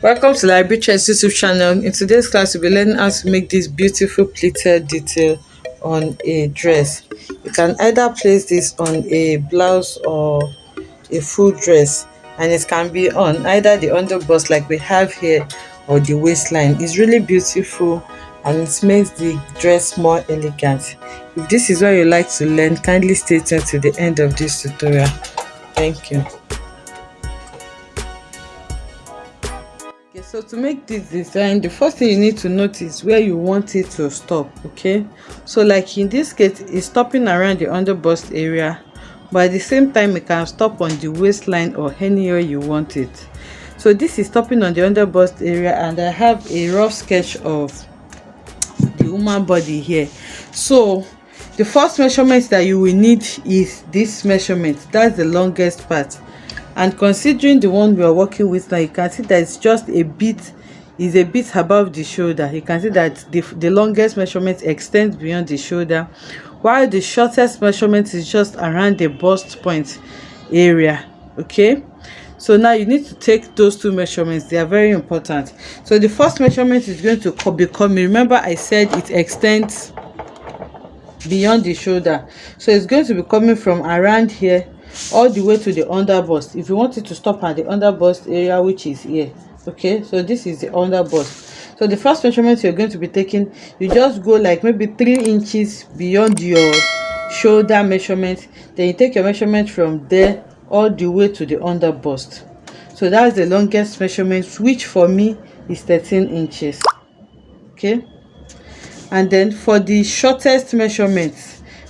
Welcome to Library Trends YouTube channel. In today's class, we'll be learning how to make this beautiful pleated detail on a dress. You can either place this on a blouse or a full dress, and it can be on either the underbust like we have here or the waistline. It's really beautiful and it makes the dress more elegant. If this is what you like to learn, kindly stay tuned to the end of this tutorial. Thank you. Okay, so to make this design, the first thing you need to notice where you want it to stop. Okay, so like in this case, it's stopping around the underbust area, but at the same time it can stop on the waistline or anywhere you want it. So this is stopping on the underbust area, and I have a rough sketch of the woman body here. So the first measurement that you will need is this measurement. That's the longest part, and considering the one we are working with now, you can see that it's just a bit above the shoulder. You can see that the longest measurement extends beyond the shoulder, while the shortest measurement is just around the bust point area. Okay, so now you need to take those two measurements. They are very important. So the first measurement is going to be coming, remember I said it extends beyond the shoulder, so it's going to be coming from around here all the way to the underbust. If you want it to stop at the underbust area, which is here, okay, so this is the underbust. So the first measurement you're going to be taking, you just go like maybe 3 inches beyond your shoulder measurement, then you take your measurement from there all the way to the underbust. So that's the longest measurement, which for me is 13 inches. Okay, and then for the shortest measurement,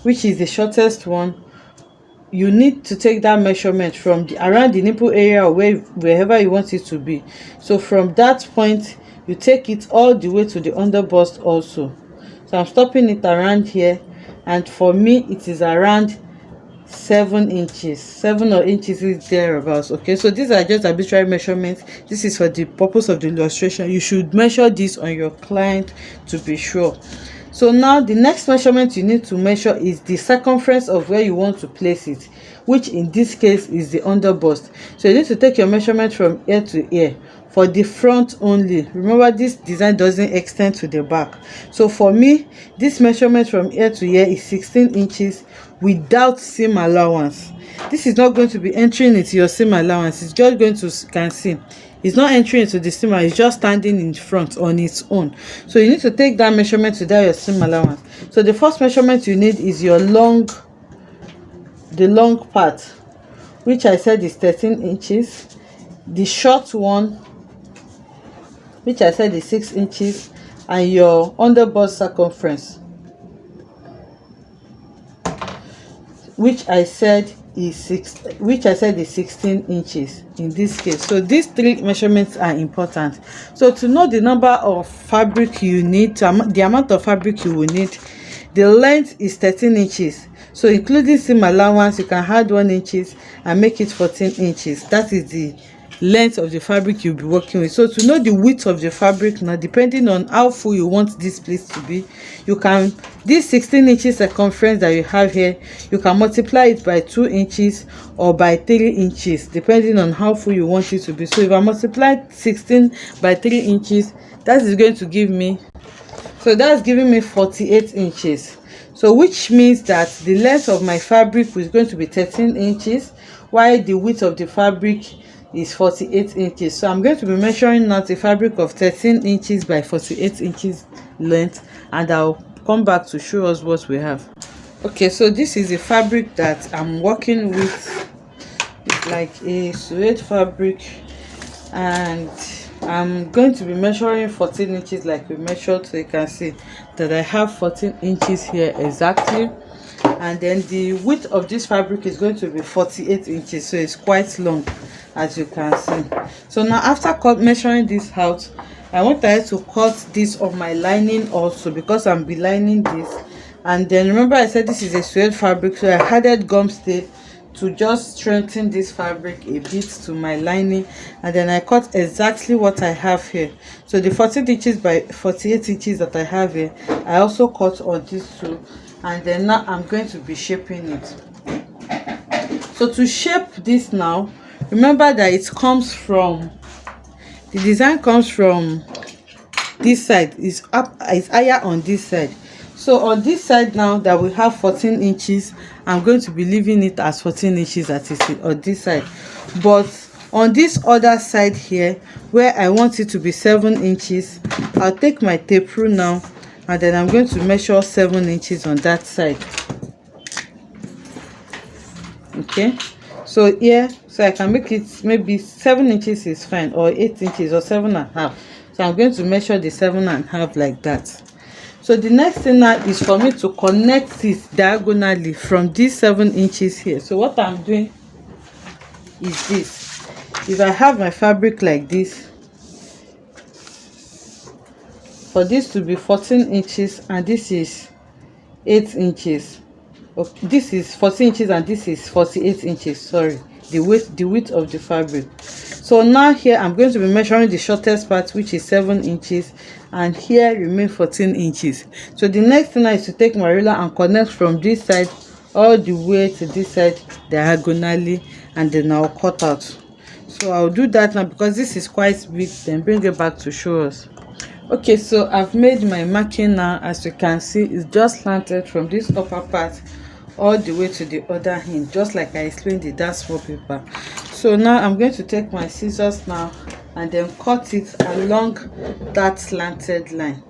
which is the shortest one, you need to take that measurement from around the nipple area or wherever you want it to be. So from that point, you take it all the way to the underbust also. So I'm stopping it around here, and for me it is around 7 inches, 7 or inches is thereabouts. Okay, so these are just arbitrary measurements. This is for the purpose of the illustration. You should measure this on your client to be sure. So now the next measurement you need to measure is the circumference of where you want to place it, which in this case is the underbust. So you need to take your measurement from ear to ear for the front only. Remember, this design doesn't extend to the back. So for me, this measurement from ear to ear is 16 inches without seam allowance. This is not going to be entering into your seam allowance. It's just going to, can see, it's not entering into the seam, it's just standing in front on its own. So you need to take that measurement without your seam allowance. So the first measurement you need is your the long part, which I said is 13 inches. The short one, which I said is 6 inches, and your underbust circumference, which I said is 16 inches in this case. So these 3 measurements are important. So to know the number of fabric you need, the amount of fabric you will need, the length is 13 inches. So including seam allowance, you can add 1 inches and make it 14 inches. That is the length of the fabric you'll be working with. So to know the width of the fabric now, depending on how full you want this place to be, you can, this 16 inches circumference that you have here, you can multiply it by 2 inches or by 3 inches, depending on how full you want it to be. So if I multiply 16 by 3 inches, that is going to give me, so that's giving me 48 inches. So which means that the length of my fabric is going to be 13 inches, while the width of the fabric is 48 inches. So I'm going to be measuring out a fabric of 13 inches by 48 inches length, and I'll come back to show us what we have. Okay, so this is the fabric that I'm working with. It's like a suede fabric, and I'm going to be measuring 14 inches like we measured. So you can see that I have 14 inches here exactly, and then the width of this fabric is going to be 48 inches, so it's quite long, as you can see. So now after measuring this out, I wanted to cut this of my lining also, because I'm lining this. And then remember I said this is a suede fabric, so I added gum stay to just strengthen this fabric a bit to my lining, and then I cut exactly what I have here. So the 14 inches by 48 inches that I have here, I also cut on this too, and then now I'm going to be shaping it. So to shape this now, remember that it comes from the design comes from this side, is higher on this side. So on this side now that we have 14 inches, I'm going to be leaving it as 14 inches that is on this side. But on this other side here, where I want it to be 7 inches, I'll take my tape rule now, and then I'm going to measure 7 inches on that side. Okay, so here, so I can make it maybe 7 inches is fine, or 8 inches, or 7.5. So I'm going to measure the 7.5 like that. So the next thing now is for me to connect it diagonally from these 7 inches here. So what I'm doing is this. If I have my fabric like this, for this to be 14 inches and this is 8 inches, okay, this is 14 inches and this is 48 inches, sorry, the width of the fabric. So now here I'm going to be measuring the shortest part, which is 7 inches, and here remain 14 inches. So the next thing is to take my ruler and connect from this side all the way to this side diagonally, and then I'll cut out. So I'll do that now because this is quite big, then bring it back to show us. Okay, so I've made my marking now. As you can see, it's just slanted from this upper part all the way to the other end, just like I explained in that small paper. So now I'm going to take my scissors now and then cut it along that slanted line.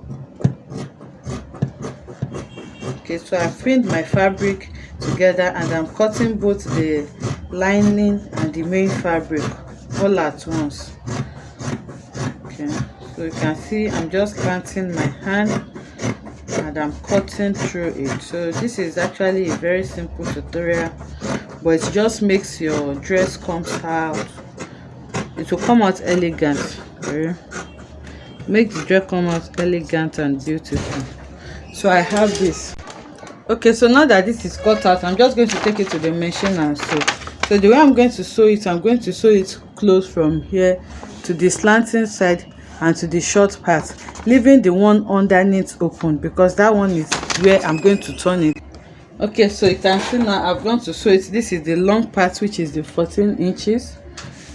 Okay, so I pinned my fabric together and I'm cutting both the lining and the main fabric all at once. Okay, so you can see I'm just planting my hand and I'm cutting through it. So this is actually a very simple tutorial, but it just makes your dress come out. It will come out elegant. Okay? Make the dress come out elegant and beautiful. So I have this. Okay, so now that this is cut out, I'm just going to take it to the machine and sew. So the way I'm going to sew it, I'm going to sew it close from here to the slanting side and to the short part, leaving the one underneath open because that one is where I'm going to turn it. Okay, so you can see now I've gone to sew it. This is the long part, which is the 14 inches,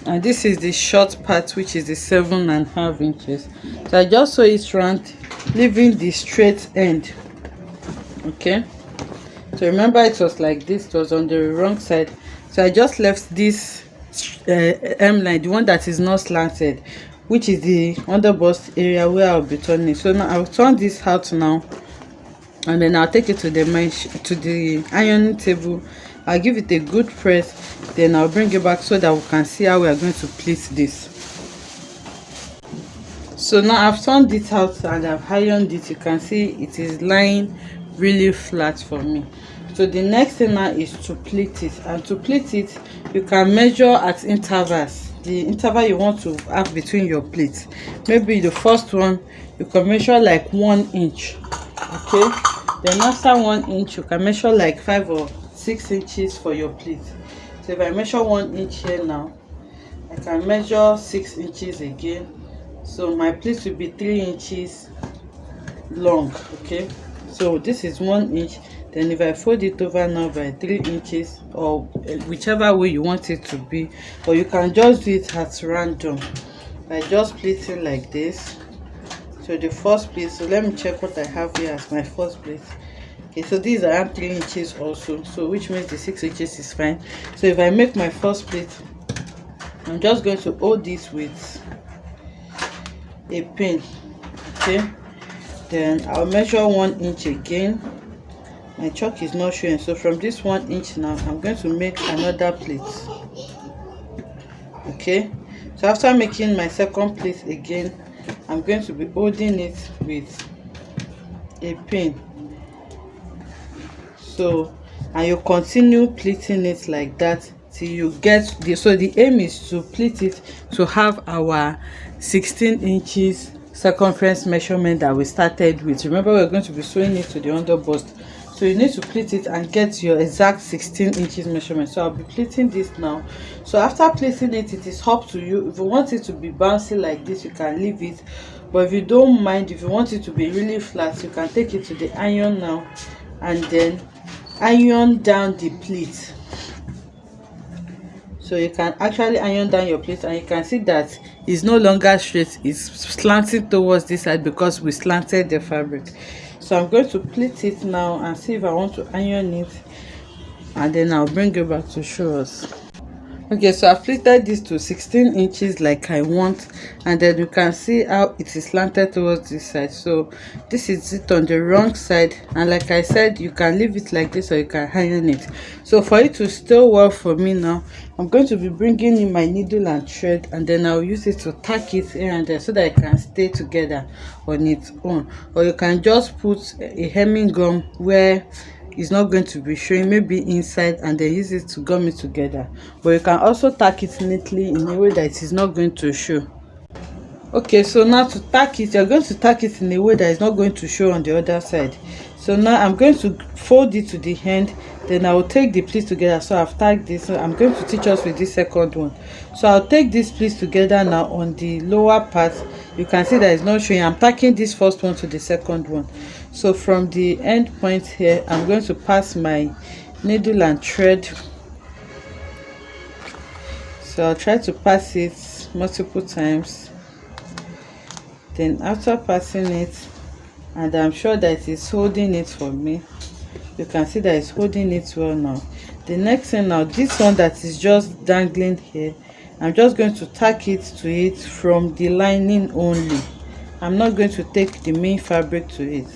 and this is the short part, which is the 7.5 inches. So I just sew it round, leaving the straight end. Okay, so remember it was like this, it was on the wrong side, so I just left this hem line, the one that is not slanted, which is the under bust area where I'll be turning. So now I'll turn this out now, and then I'll take it to the ironing table. I'll give it a good press, then I'll bring it back so that we can see how we are going to pleat this. So now I've turned it out and I've ironed it. You can see it is lying really flat for me. So the next thing now is to pleat it, and to pleat it you can measure at intervals, the interval you want to have between your pleats. Maybe the first one you can measure like 1 inch. Okay, then after 1 inch you can measure like 5 or 6 inches for your pleat. So if I measure 1 inch here now, I can measure 6 inches again, so my pleat will be 3 inches long. Okay, so this is 1 inch. Then if I fold it over now by 3 inches, or whichever way you want it to be, or you can just do it at random by just pleating like this. So the first pleat, so let me check what I have here as my first pleat. Okay, so these are 3 inches also, so which means the 6 inches is fine. So if I make my first pleat, I'm just going to hold this with a pin. Okay, then I'll measure 1 inch again. My chalk is not showing, so from this 1 inch now I'm going to make another pleat. Okay, so after making my second pleat again, I'm going to be holding it with a pin. So, and you continue pleating it like that till you get the, so the aim is to pleat it to have our 16 inches circumference measurement that we started with. Remember, we're going to be sewing it to the under bust, so you need to pleat it and get your exact 16 inches measurement. So I'll be pleating this now. So after pleating it, it is up to you. If you want it to be bouncy like this, you can leave it, but if you don't mind, if you want it to be really flat, you can take it to the iron now and then iron down the pleat. So you can actually iron down your pleat, and you can see that is no longer straight, it's slanting towards this side because we slanted the fabric. So I'm going to pleat it now and see if I want to iron it, and then I'll bring it back to show us. Okay, so I've pleated this to 16 inches like I want, and then you can see how it is slanted towards this side. So this is it on the wrong side, and like I said, you can leave it like this or you can iron it. So for it to stay well for me now, I'm going to be bringing in my needle and thread, and then I'll use it to tack it here and there so that it can stay together on its own. Or you can just put a hemming gum where it's not going to be showing, maybe inside, and then use it to gum it together. But you can also tack it neatly in a way that it is not going to show. Okay, so now to tack it, you're going to tack it in a way that is not going to show on the other side. So now I'm going to fold it to the end, then I will take the pleats together. So I've tagged this, so I'm going to teach us with this second one. So I'll take these pleats together now on the lower part. You can see that it's not showing. I'm tacking this first one to the second one. So from the end point here, I'm going to pass my needle and thread. So I'll try to pass it multiple times. Then after passing it, and I'm sure that it's holding it for me, you can see that it's holding it well now. The next thing now, this one that is just dangling here, I'm just going to tack it to it from the lining only. I'm not going to take the main fabric to it.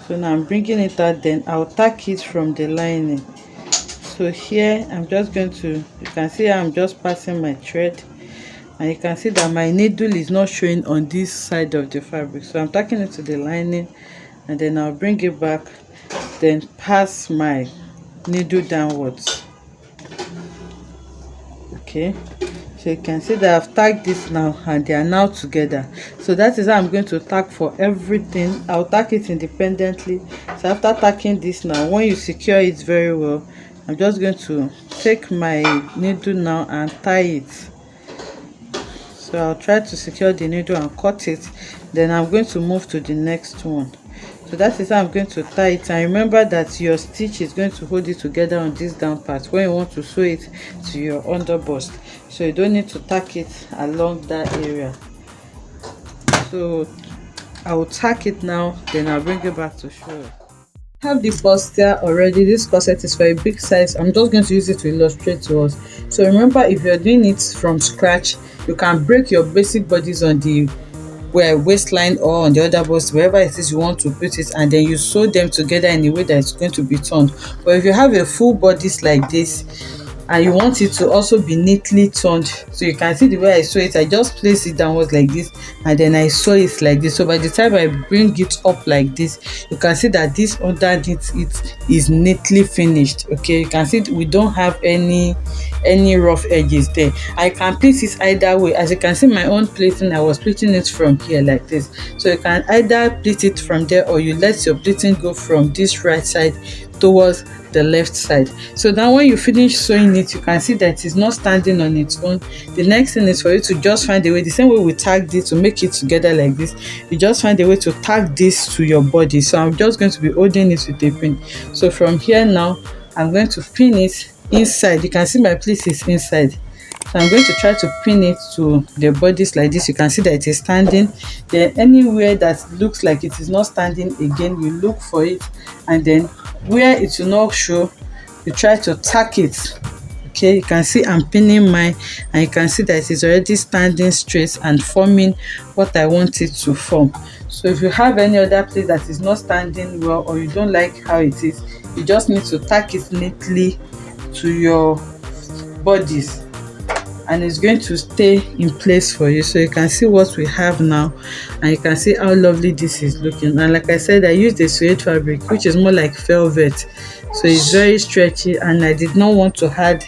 So now I'm bringing it out, then I'll tack it from the lining. So here I'm just going to, you can see I'm just passing my thread, and you can see that my needle is not showing on this side of the fabric. So I'm tacking it to the lining, and then I'll bring it back, then pass my needle downwards. Okay, so you can see that I've tagged this now, and they are now together. So that is how I'm going to tack for everything. I'll tack it independently. So after tacking this now, when you secure it very well, I'm just going to take my needle now and tie it. So I'll try to secure the needle and cut it, then I'm going to move to the next one. So that is how I'm going to tie it. And remember that your stitch is going to hold it together on this down part when you want to sew it to your underbust. So you don't need to tack it along that area. So I will tack it now, then I'll bring it back to show you. I have the bustier already. This corset is for a big size. I'm just going to use it to illustrate to us. So remember, if you're doing it from scratch, you can break your basic bodies on the waistline or on the other bust, wherever it is you want to put it, and then you sew them together in a way that it's going to be turned. But if you have a full bodice like this and you want it to also be neatly turned, so you can see the way I sew it, I just place it downwards like this, and then I sew it like this. So by the time I bring it up like this, you can see that this underneath it is neatly finished. Okay, you can see we don't have any rough edges there. I can place it either way. As you can see my own pleating, I was pleating it from here like this. So you can either pleat it from there, or you let your pleating go from this right side towards the left side. So now when you finish sewing it, you can see that it's not standing on its own. The next thing is for you to just find a way, the same way we tagged it to make it together like this, you just find a way to tag this to your body. So I'm just going to be holding it with a pin. So from here now, I'm going to pin it inside. You can see my pleat is inside. So I'm going to try to pin it to the bodice like this. You can see that it is standing. Then anywhere that looks like it is not standing again, you look for it, and then where it will not show, you try to tack it. Okay, you can see I'm pinning mine, and you can see that it is already standing straight and forming what I want it to form. So if you have any other place that is not standing well, or you don't like how it is, you just need to tack it neatly to your bodice, and it's going to stay in place for you. So you can see what we have now, and you can see how lovely this is looking. And like I said, I used a suede fabric, which is more like velvet, so it's very stretchy, and I did not want to add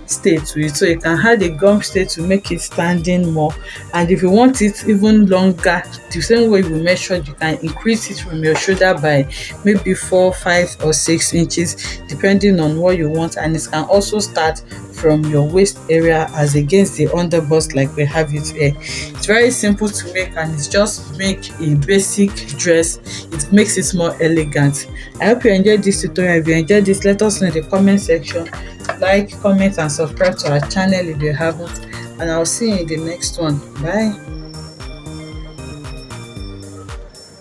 stay to it. So you can add a gum stay to make it standing more, and if you want it even longer, the same way we measured, you can increase it from your shoulder by maybe 4, 5 or 6 inches depending on what you want. And it can also start from your waist area as against the underbust like we have it here. It's very simple to make, and it's just make a basic dress. It makes it more elegant. I hope you enjoyed this tutorial. If you enjoyed this, let us know in the comment section. Like, comment and subscribe to our channel if you haven't, and I'll see you in the next one. Bye.